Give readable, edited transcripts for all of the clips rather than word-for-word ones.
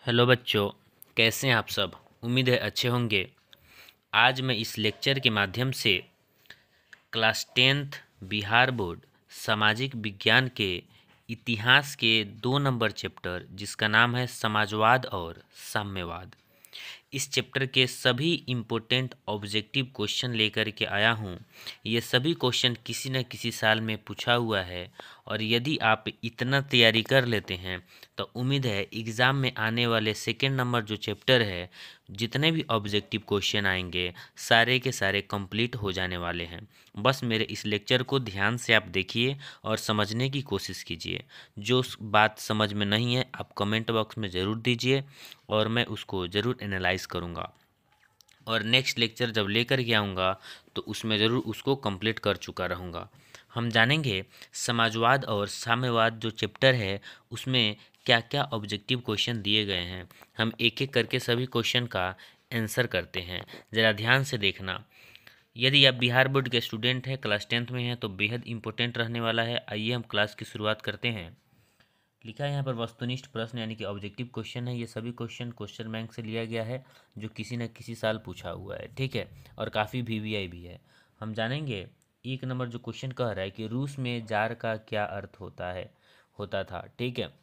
Hello बच्चों, कैसे हैं आप सब। उम्मीद है अच्छे होंगे। आज मैं इस लेक्चर के माध्यम से क्लास 10th बिहार बोर्ड सामाजिक विज्ञान के इतिहास के 2 नंबर चैप्टर जिसका नाम है समाजवाद और साम्यवाद, इस चैप्टर के सभी इम्पोर्टेंट ऑब्जेक्टिव क्वेश्चन लेकर के आया हूँ। ये सभी क्वेश्चन किसी न किसी साल में पूछा हुआ है और यदि आप इतना तैयारी कर लेते हैं तो उम्मीद है एग्ज़ाम में आने वाले 2 नंबर जो चैप्टर है, जितने भी ऑब्जेक्टिव क्वेश्चन आएंगे सारे के सारे कंप्लीट हो जाने वाले हैं। बस मेरे इस लेक्चर को ध्यान से आप देखिए और समझने की कोशिश कीजिए। जो बात समझ में नहीं है आप कमेंट बॉक्स में ज़रूर दीजिए और मैं उसको ज़रूर एनालाइज करूँगा और नेक्स्ट लेक्चर जब लेकर के आऊँगा तो उसमें ज़रूर उसको कंप्लीट कर चुका रहूँगा। हम जानेंगे समाजवाद और साम्यवाद जो चैप्टर है उसमें क्या क्या ऑब्जेक्टिव क्वेश्चन दिए गए हैं। हम एक एक करके सभी क्वेश्चन का आंसर करते हैं। ज़रा ध्यान से देखना। यदि आप बिहार बोर्ड के स्टूडेंट हैं, क्लास 10th में हैं, तो बेहद इंपॉर्टेंट रहने वाला है। आइए हम क्लास की शुरुआत करते हैं। लिखा है यहाँ पर वस्तुनिष्ठ प्रश्न यानी कि ऑब्जेक्टिव क्वेश्चन है। ये सभी क्वेश्चन बैंक से लिया गया है जो किसी न किसी साल पूछा हुआ है, ठीक है, और काफ़ी वीवीआई भी है। हम जानेंगे 1 नंबर जो क्वेश्चन कह रहा है कि रूस में जार का क्या अर्थ होता था, ठीक है।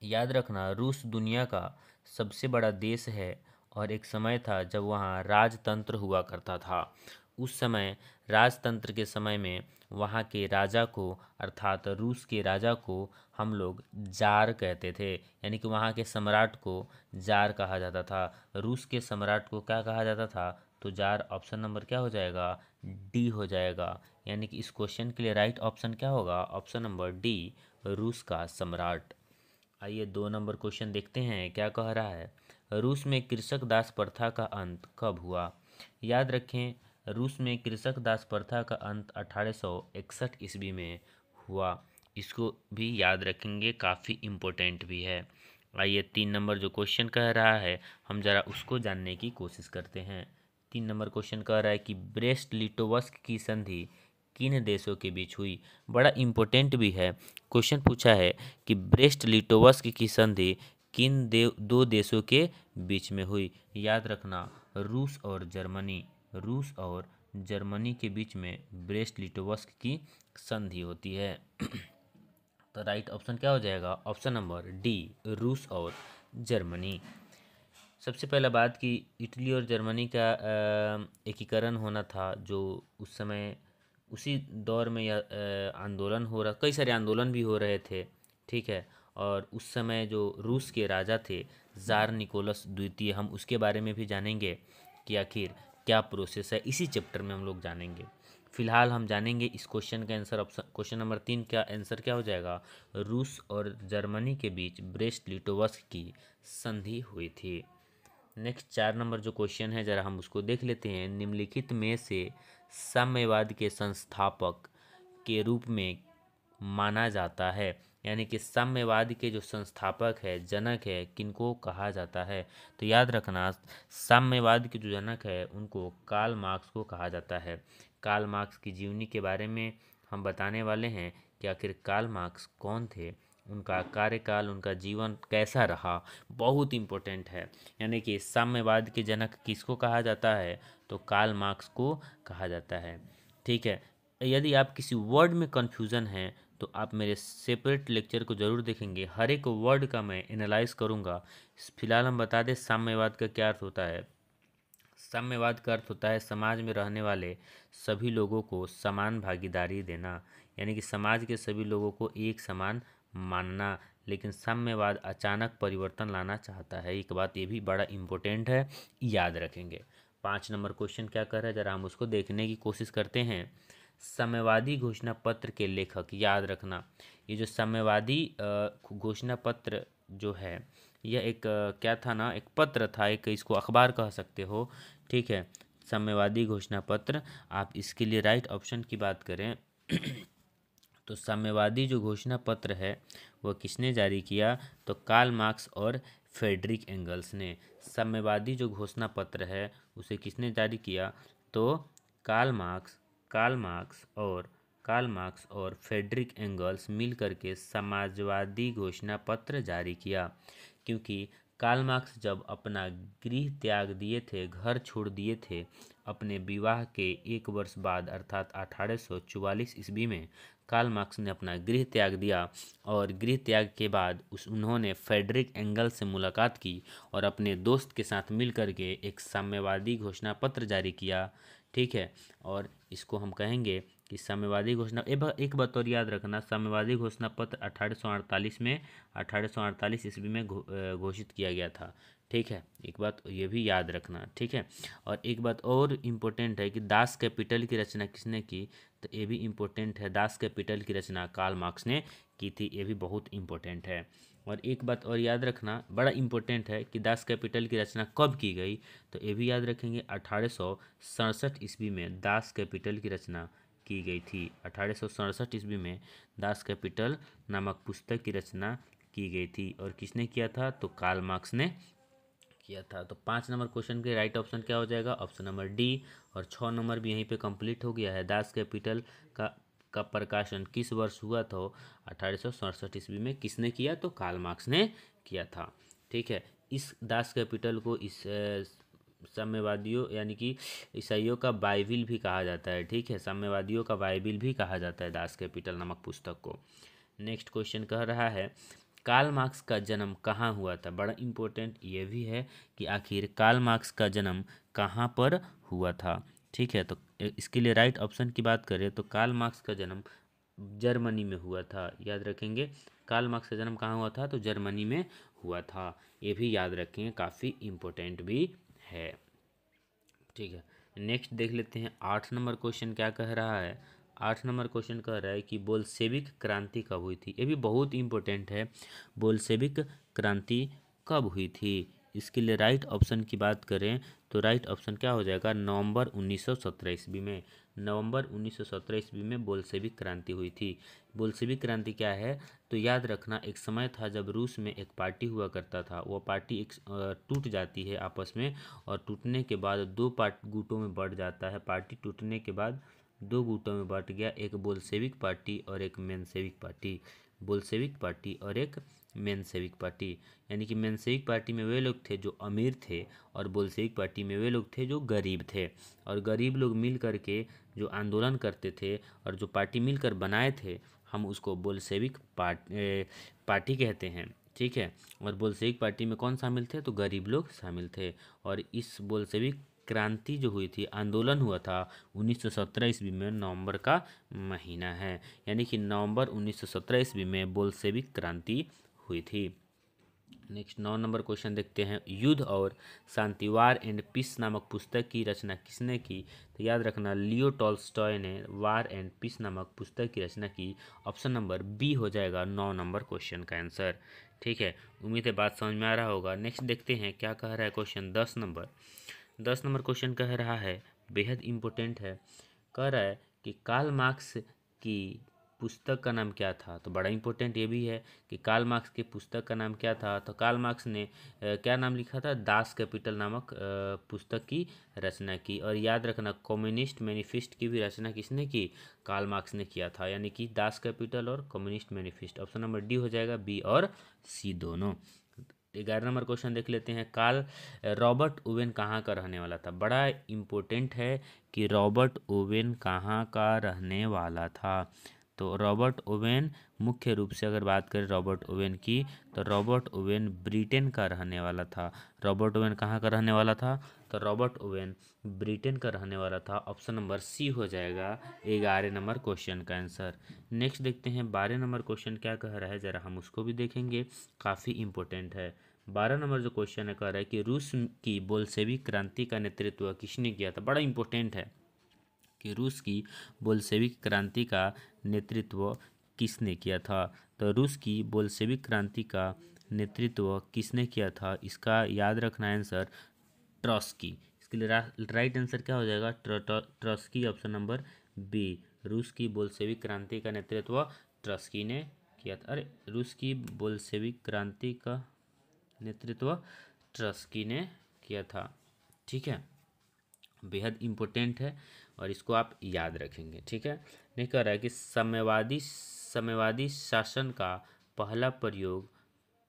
याद रखना, रूस दुनिया का सबसे बड़ा देश है और एक समय था जब वहाँ राजतंत्र हुआ करता था। उस समय राजतंत्र के समय में वहाँ के राजा को अर्थात रूस के राजा को हम लोग जार कहते थे, यानी कि वहाँ के सम्राट को जार कहा जाता था। रूस के सम्राट को क्या कहा जाता था, तो जार। ऑप्शन नंबर क्या हो जाएगा, डी हो जाएगा। यानी कि इस क्वेश्चन के लिए राइट ऑप्शन क्या होगा, ऑप्शन नंबर डी, रूस का सम्राट। आइए 2 नंबर क्वेश्चन देखते हैं क्या कह रहा है। रूस में कृषक दास प्रथा का अंत कब हुआ। याद रखें, रूस में कृषक दास प्रथा का अंत 1861 ईस्वी में हुआ। इसको भी याद रखेंगे, काफ़ी इम्पोर्टेंट भी है। आइए 3 नंबर जो क्वेश्चन कह रहा है हम ज़रा उसको जानने की कोशिश करते हैं। 3 नंबर क्वेश्चन कह रहा है कि ब्रेस्ट लिटोवस्क की संधि किन देशों के बीच हुई। बड़ा इम्पोर्टेंट भी है। क्वेश्चन पूछा है कि ब्रेस्ट लिटोवस्क की संधि किन 2 देशों के बीच में हुई। याद रखना, रूस और जर्मनी। रूस और जर्मनी के बीच में ब्रेस्ट लिटोवस्क की संधि होती है। तो राइट ऑप्शन क्या हो जाएगा, ऑप्शन नंबर डी, रूस और जर्मनी। सबसे पहला बात कि इटली और जर्मनी का एकीकरण होना था, जो उस समय उसी दौर में यह आंदोलन हो रहा, कई सारे आंदोलन भी हो रहे थे, ठीक है। और उस समय जो रूस के राजा थे ज़ार निकोलस द्वितीय, हम उसके बारे में भी जानेंगे कि आखिर क्या प्रोसेस है, इसी चैप्टर में हम लोग जानेंगे। फिलहाल हम जानेंगे इस क्वेश्चन का आंसर। ऑप्शन क्वेश्चन नंबर 3 का आंसर क्या हो जाएगा, रूस और जर्मनी के बीच ब्रेस्ट लिटोवस्क की संधि हुई थी। नेक्स्ट 4 नंबर जो क्वेश्चन है ज़रा हम उसको देख लेते हैं। निम्नलिखित में से साम्यवाद के संस्थापक के रूप में माना जाता है, यानी कि साम्यवाद के जो संस्थापक है, जनक है, किनको कहा जाता है। तो याद रखना, साम्यवाद के जो जनक है उनको कार्ल मार्क्स को कहा जाता है। कार्ल मार्क्स की जीवनी के बारे में हम बताने वाले हैं कि आखिर कार्ल मार्क्स कौन थे, उनका कार्यकाल, उनका जीवन कैसा रहा, बहुत इम्पोर्टेंट है। यानी कि साम्यवाद के जनक किसको कहा जाता है, तो कार्ल मार्क्स को कहा जाता है, ठीक है। यदि आप किसी वर्ड में कन्फ्यूज़न है तो आप मेरे सेपरेट लेक्चर को ज़रूर देखेंगे, हर एक वर्ड का मैं एनालाइज करूँगा। फिलहाल हम बता दें साम्यवाद का क्या अर्थ होता है। साम्यवाद का अर्थ होता है समाज में रहने वाले सभी लोगों को समान भागीदारी देना, यानी कि समाज के सभी लोगों को एक समान मानना। लेकिन साम्यवाद अचानक परिवर्तन लाना चाहता है, एक बात ये भी बड़ा इम्पोर्टेंट है, याद रखेंगे। 5 नंबर क्वेश्चन क्या कर रहा है, जरा हम उसको देखने की कोशिश करते हैं। साम्यवादी घोषणा पत्र के लेखक, याद रखना, ये जो साम्यवादी घोषणा पत्र जो है, यह एक क्या था ना, एक पत्र था, एक इसको अखबार कह सकते हो, ठीक है। साम्यवादी घोषणा पत्र, आप इसके लिए राइट ऑप्शन की बात करें तो साम्यवादी जो घोषणा पत्र है वह किसने जारी किया, तो कार्ल मार्क्स और फ्रेडरिक एंगल्स ने। साम्यवादी जो घोषणा पत्र है उसे किसने जारी किया, तो कार्ल मार्क्स और फ्रेडरिक एंगल्स मिल करके समाजवादी घोषणा पत्र जारी किया। क्योंकि कार्ल मार्क्स जब अपना गृह त्याग दिए थे, घर छोड़ दिए थे, अपने विवाह के 1 वर्ष बाद अर्थात 1844 ईस्वी में कार्ल मार्क्स ने अपना गृह त्याग दिया और गृह त्याग के बाद उन्होंने फ्रेडरिक एंगल्स से मुलाकात की और अपने दोस्त के साथ मिल करके एक साम्यवादी घोषणा पत्र जारी किया। ठीक है, और इसको हम कहेंगे कि साम्यवादी घोषणा, एक बात और याद रखना, साम्यवादी घोषणा पत्र 1848 ईस्वी में घोषित किया गया था। ठीक है, एक बात ये भी याद रखना। ठीक है, और एक बात और इम्पोर्टेंट है कि दास कैपिटल की रचना किसने की, तो ये भी इम्पोर्टेंट है, दास कैपिटल की रचना कार्ल मार्क्स ने की थी, ये भी बहुत इम्पोर्टेंट है। और एक बात और याद रखना, बड़ा इम्पोर्टेंट है कि दास कैपिटल की रचना कब की गई, तो ये भी याद रखेंगे 1867 ईस्वी में दास कैपिटल की रचना की गई थी। 1867 ईस्वी में दास कैपिटल नामक पुस्तक की रचना की गई थी। और किसने किया था, तो कार्ल मार्क्स ने किया था। तो 5 नंबर क्वेश्चन के राइट ऑप्शन क्या हो जाएगा, ऑप्शन नंबर डी। और 6 नंबर भी यहीं पे कंप्लीट हो गया है। दास कैपिटल का प्रकाशन किस वर्ष हुआ था, 1867 ईस्वी में। किसने किया, तो कार्ल मार्क्स ने किया था। ठीक है, इस दास कैपिटल को इस साम्यवादियों यानी कि ईसाइयों का बाइबिल भी कहा जाता है। ठीक है, साम्यवादियों का बाइबिल भी कहा जाता है दास कैपिटल नामक पुस्तक को। नेक्स्ट क्वेश्चन कह रहा है कार्ल मार्क्स का जन्म कहाँ हुआ था। बड़ा इम्पोर्टेंट ये भी है कि आखिर कार्ल मार्क्स का जन्म कहाँ पर हुआ था। ठीक है, तो इसके लिए राइट ऑप्शन की बात करें तो कार्ल मार्क्स का जन्म जर्मनी में हुआ था। याद रखेंगे, कार्ल मार्क्स का जन्म कहाँ हुआ था, तो जर्मनी में हुआ था। ये भी याद रखेंगे, काफ़ी इम्पोर्टेंट भी है। ठीक है, नेक्स्ट देख लेते हैं 8 नंबर क्वेश्चन क्या कह रहा है। 8 नंबर क्वेश्चन कह रहा है कि बोल्शेविक क्रांति कब हुई थी। ये भी बहुत इंपॉर्टेंट है, बोल्शेविक क्रांति कब हुई थी। इसके लिए राइट ऑप्शन की बात करें तो राइट ऑप्शन क्या हो जाएगा, नवंबर 1917 ईस्वी में। नवंबर 1917 ईस्वी में बोल्शेविक क्रांति हुई थी। बोल्शेविक क्रांति क्या है, तो याद रखना, एक समय था जब रूस में एक पार्टी हुआ करता था। वो पार्टी एक टूट जाती है आपस में, और टूटने के बाद दो गुटों में बढ़ जाता है। पार्टी टूटने के बाद 2 गुटों में बढ़ गया, एक बोल्शेविक पार्टी और एक मेंशेविक पार्टी। बोल्शेविक पार्टी और एक मेंशेविक पार्टी, यानी कि मेंशेविक पार्टी में वे लोग थे जो अमीर थे और बोल्शेविक पार्टी में वे लोग थे जो गरीब थे। और गरीब लोग मिल करके जो आंदोलन करते थे और जो पार्टी मिलकर बनाए थे, हम उसको बोल्शेविक पार्टी कहते हैं। ठीक है, और बोल्शेविक पार्टी में कौन शामिल थे, तो गरीब लोग शामिल थे। और इस बोल्शेविक क्रांति जो हुई थी, आंदोलन हुआ था 1917 ईस्वी में, नवंबर का महीना है। यानी कि नवंबर 1917 ईस्वी में बोल्शेविक क्रांति हुई थी। नेक्स्ट 9 नंबर क्वेश्चन देखते हैं, युद्ध और शांति, वार एंड पीस नामक पुस्तक की रचना किसने की। तो याद रखना, लियो टॉल्स्टॉय ने वार एंड पीस नामक पुस्तक की रचना की। ऑप्शन नंबर बी हो जाएगा 9 नंबर क्वेश्चन का आंसर। ठीक है, उम्मीद है बात समझ में आ रहा होगा। नेक्स्ट देखते हैं क्या कह रहा है क्वेश्चन 10 नंबर क्वेश्चन कह रहा है, बेहद इम्पोर्टेंट है। कह रहा है कि कार्ल मार्क्स की पुस्तक का नाम क्या था। तो बड़ा इंपॉर्टेंट ये भी है कि कार्ल मार्क्स की पुस्तक का नाम क्या था। तो कार्ल मार्क्स ने क्या नाम लिखा था, दास कैपिटल नामक पुस्तक की रचना की। और याद रखना, कम्युनिस्ट मैनिफेस्ट की भी रचना किसने की, कार्ल मार्क्स ने किया था। यानी कि दास कैपिटल और communist manifest. Option number D हो जाएगा, बी और सी दोनों। 11 नंबर क्वेश्चन देख लेते हैं, रॉबर्ट ओवेन कहाँ का रहने वाला था। बड़ा इम्पोर्टेंट है कि रॉबर्ट ओवेन कहाँ का रहने वाला था। तो रॉबर्ट ओवेन मुख्य रूप से अगर बात करें रॉबर्ट ओवेन की, तो रॉबर्ट ओवेन ब्रिटेन का रहने वाला था। रॉबर्ट ओवेन कहाँ का रहने वाला था, तो रॉबर्ट ओवेन ब्रिटेन का रहने वाला था। ऑप्शन नंबर सी हो जाएगा 11 नंबर क्वेश्चन का आंसर। नेक्स्ट देखते हैं 12 नंबर क्वेश्चन क्या कह रहा है, ज़रा हम उसको भी देखेंगे, काफ़ी इंपॉर्टेंट है। 12 नंबर जो क्वेश्चन है कह रहा है कि रूस की बोल्शेविक क्रांति का नेतृत्व किसने किया था। बड़ा इंपॉर्टेंट है कि रूस की बोल्शेविक क्रांति का नेतृत्व किसने किया था। तो रूस की बोल्शेविक क्रांति का नेतृत्व किसने किया था, इसका याद रखना आंसर ट्रॉस्की। इसके लिए राइट आंसर क्या हो जाएगा, ट्रॉस्की। ऑप्शन नंबर बी, रूस की बोल्शेविक क्रांति का नेतृत्व ट्रॉस्की ने किया था। अरे, रूस की बोल्शेविक क्रांति का नेतृत्व ट्रॉस्की ने किया था। ठीक है, बेहद इम्पोर्टेंट है और इसको आप याद रखेंगे। ठीक है, नहीं कह रहा है कि साम्यवादी शासन का पहला प्रयोग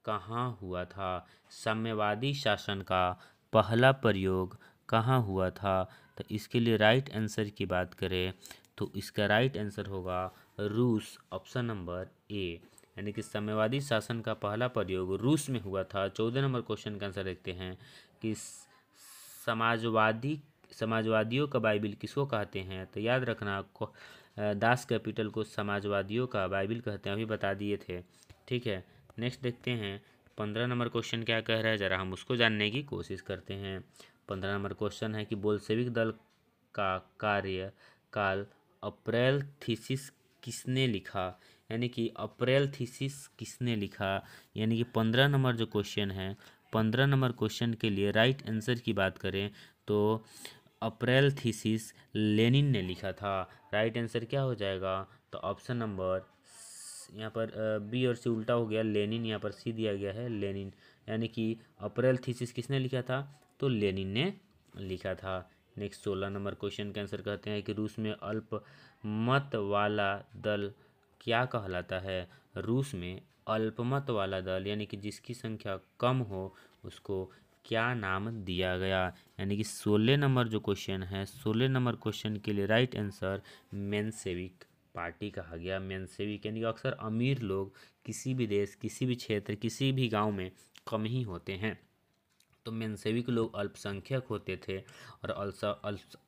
कहाँ हुआ था? साम्यवादी शासन का पहला प्रयोग कहाँ हुआ था? तो इसके लिए राइट आंसर की बात करें तो इसका राइट आंसर होगा रूस, ऑप्शन नंबर ए। यानी कि साम्यवादी शासन का पहला प्रयोग रूस में हुआ था। 14 नंबर क्वेश्चन का आंसर देखते हैं कि समाजवादियों का बाइबिल किसको कहते हैं? तो याद रखना दास कैपिटल को समाजवादियों का बाइबिल कहते हैं, अभी बता दिए थे। ठीक है, नेक्स्ट देखते हैं 15 नंबर क्वेश्चन क्या कह रहा है, ज़रा हम उसको जानने की कोशिश करते हैं। 15 नंबर क्वेश्चन है कि बोल्शेविक दल का कार्यकाल अप्रैल थीसिस किसने लिखा? यानी कि अप्रैल थीसिस किसने लिखा? यानी कि 15 नंबर जो क्वेश्चन है, 15 नंबर क्वेश्चन के लिए राइट आंसर की बात करें तो अप्रैल थीसिस लेनिन ने लिखा था। राइट आंसर क्या हो जाएगा? तो ऑप्शन नंबर यहाँ पर बी और सी उल्टा हो गया, लेनिन यहाँ पर सी दिया गया है, लेनिन। यानी कि अप्रैल थीसिस किसने लिखा था? तो लेनिन ने लिखा था। नेक्स्ट 16 नंबर क्वेश्चन का आंसर कहते हैं कि रूस में अल्पमत वाला दल क्या कहलाता है? रूस में अल्पमत वाला दल यानी कि जिसकी संख्या कम हो उसको क्या नाम दिया गया? यानी कि 16 नंबर जो क्वेश्चन है, 16 नंबर क्वेश्चन के लिए राइट आंसर मेंशेविक पार्टी कहा गया। मेंशेविक यानी कि अक्सर अमीर लोग किसी भी देश, किसी भी क्षेत्र, किसी भी गांव में कम ही होते हैं, तो मेंशेविक लोग अल्पसंख्यक होते थे और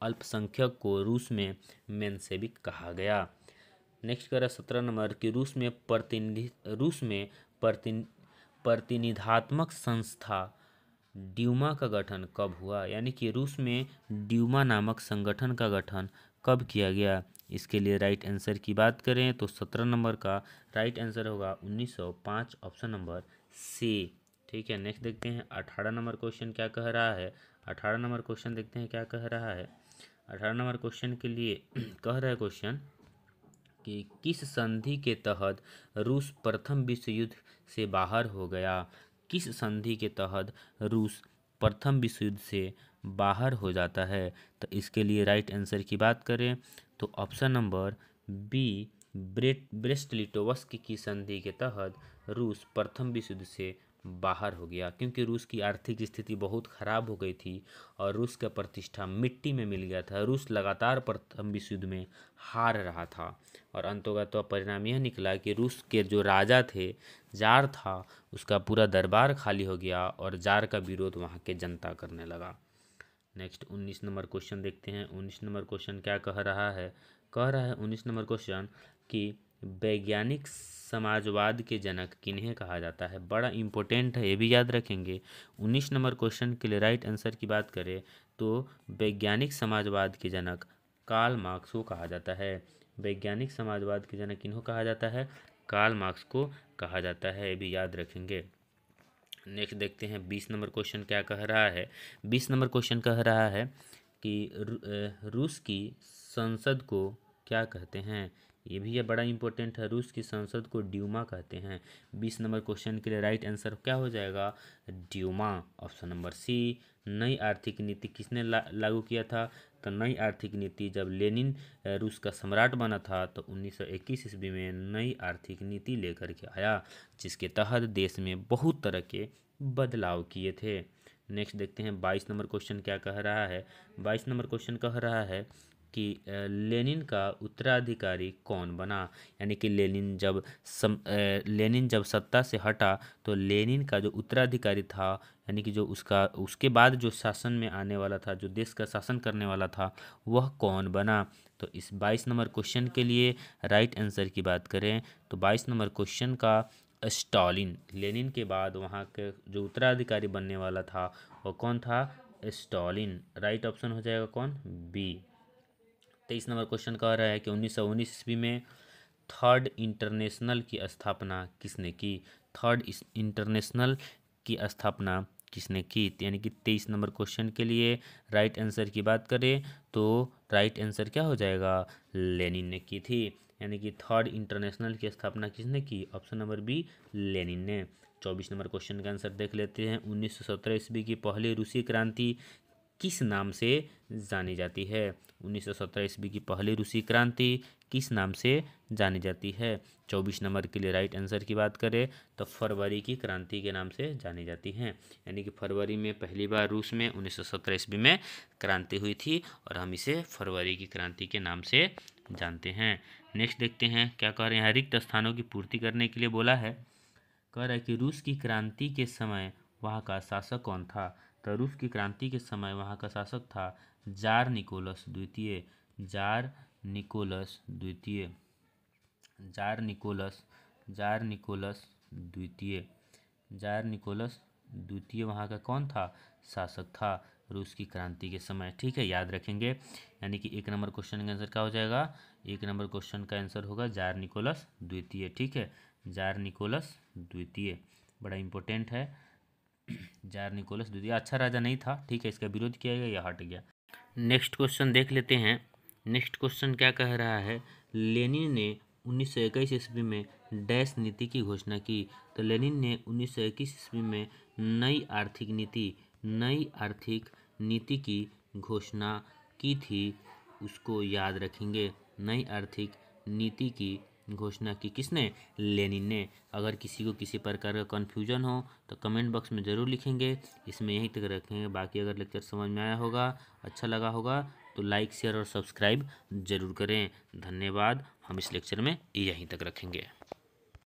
अल्पसंख्यक को रूस में मेंशेविक कहा गया। नेक्स्ट करा 17 नंबर कि रूस में प्रतिनिधात्मक संस्था ड्यूमा का गठन कब हुआ? यानी कि रूस में ड्यूमा नामक संगठन का गठन कब किया गया? इसके लिए राइट आंसर की बात करें तो 17 नंबर का राइट आंसर होगा 1905, ऑप्शन नंबर सी। ठीक है, नेक्स्ट देखते हैं 18 नंबर क्वेश्चन क्या कह रहा है। 18 नंबर क्वेश्चन देखते हैं क्या कह रहा है। 18 नंबर क्वेश्चन के लिए कह रहा है क्वेश्चन कि किस संधि के तहत रूस प्रथम विश्व युद्ध से बाहर हो गया? किस संधि के तहत रूस प्रथम विश्व युद्ध से बाहर हो जाता है? तो इसके लिए राइट आंसर की बात करें तो ऑप्शन नंबर बी ब्रेस्ट लिटोवस्क की संधि के तहत रूस प्रथम विश्व युद्ध से बाहर हो गया, क्योंकि रूस की आर्थिक स्थिति बहुत खराब हो गई थी और रूस का प्रतिष्ठा मिट्टी में मिल गया था। रूस लगातार प्रथम विश्व युद्ध में हार रहा था और अंततः परिणाम यह निकला कि रूस के जो राजा थे, जार था, उसका पूरा दरबार खाली हो गया और जार का विरोध वहाँ के जनता करने लगा। नेक्स्ट 19 नंबर क्वेश्चन देखते हैं। 19 नंबर क्वेश्चन क्या कह रहा है? कह रहा है 19 नंबर क्वेश्चन कि वैज्ञानिक समाजवाद के जनक किन्हें कहा जाता है? बड़ा इंपॉर्टेंट है, ये भी याद रखेंगे। 19 नंबर क्वेश्चन के लिए राइट आंसर की बात करें तो वैज्ञानिक समाजवाद के जनक कार्ल मार्क्स को कहा जाता है। वैज्ञानिक समाजवाद के जनक किन्हों कहा जाता है? कार्ल मार्क्स को कहा जाता है, ये भी याद रखेंगे। नेक्स्ट देखते हैं 20 नंबर क्वेश्चन क्या कह रहा है। 20 नंबर क्वेश्चन कह रहा है कि रूस की संसद को क्या कहते हैं? ये भी है बड़ा इंपॉर्टेंट है। रूस की संसद को ड्यूमा कहते हैं। 20 नंबर क्वेश्चन के लिए राइट आंसर क्या हो जाएगा? ड्यूमा, ऑप्शन नंबर सी। नई आर्थिक नीति किसने लागू किया था? तो नई आर्थिक नीति जब लेनिन रूस का सम्राट बना था तो 1921 ईस्वी में नई आर्थिक नीति लेकर के आया, जिसके तहत देश में बहुत तरह के बदलाव किए थे। नेक्स्ट देखते हैं 22 नंबर क्वेश्चन क्या कह रहा है। 22 नंबर क्वेश्चन कह रहा है कि लेनिन का उत्तराधिकारी कौन बना? यानी कि लेनिन जब सत्ता से हटा तो लेनिन का जो उत्तराधिकारी था, यानी कि जो उसके बाद जो शासन में आने वाला था, जो देश का शासन करने वाला था, वह कौन बना? तो इस 22 नंबर क्वेश्चन के लिए राइट आंसर की बात करें तो 22 नंबर क्वेश्चन का स्टालिन, लेनिन के बाद वहाँ के जो उत्तराधिकारी बनने वाला था वो कौन था? स्टालिन। राइट ऑप्शन हो जाएगा कौन? बी। 23 नंबर क्वेश्चन कह रहा है कि 1919 ईस्वी में थर्ड इंटरनेशनल की स्थापना किसने की? थर्ड इंटरनेशनल की स्थापना किसने की? यानी कि 23 नंबर क्वेश्चन के लिए राइट आंसर की बात करें तो राइट आंसर क्या हो जाएगा? लेनिन ने की थी। यानी कि थर्ड इंटरनेशनल की स्थापना किसने की? ऑप्शन नंबर बी, लेनिन ने। 24 नंबर क्वेश्चन का आंसर देख लेते हैं। 1917 ईस्वी की पहली रूसी क्रांति किस नाम से जानी जाती है? 1917 ईस्वी की पहली रूसी क्रांति किस नाम से जानी जाती है? 24 नंबर के लिए राइट आंसर की बात करें तो फरवरी की क्रांति के नाम से जानी जाती है। यानी कि फरवरी में पहली बार रूस में 1917 ईस्वी में क्रांति हुई थी और हम इसे फरवरी की क्रांति के नाम से जानते हैं। नेक्स्ट देखते हैं क्या कह रहे हैं। रिक्त स्थानों की पूर्ति करने के लिए बोला है। कह रहा है कि रूस की क्रांति के समय वहाँ का शासक कौन था? तो रूस की क्रांति के समय वहाँ का शासक था जार निकोलस द्वितीय। जार निकोलस द्वितीय। जार निकोलस जार निकोलस द्वितीय। जार निकोलस द्वितीय वहाँ का कौन था? शासक था रूस की क्रांति के समय। ठीक है, याद रखेंगे। यानी कि 1 नंबर क्वेश्चन का आंसर क्या हो जाएगा? 1 नंबर क्वेश्चन का आंसर होगा जार निकोलस द्वितीय। ठीक है, जार निकोलस द्वितीय बड़ा इंपॉर्टेंट है। जार निकोलस द्वितीय अच्छा राजा नहीं था। ठीक है, इसका विरोध किया गया या हट गया। नेक्स्ट क्वेश्चन देख लेते हैं। नेक्स्ट क्वेश्चन क्या कह रहा है। लेनिन ने 1921 ईस्वी में डैश नीति की घोषणा की। तो लेनिन ने 1921 ईस्वी में नई आर्थिक नीति की घोषणा की थी। उसको याद रखेंगे। नई आर्थिक नीति की घोषणा की किसने? लेनिन ने। अगर किसी को किसी प्रकार का कन्फ्यूजन हो तो कमेंट बॉक्स में ज़रूर लिखेंगे। इसमें यहीं तक रखेंगे। बाकी अगर लेक्चर समझ में आया होगा, अच्छा लगा होगा तो लाइक शेयर और सब्सक्राइब जरूर करें। धन्यवाद। हम इस लेक्चर में यहीं तक रखेंगे।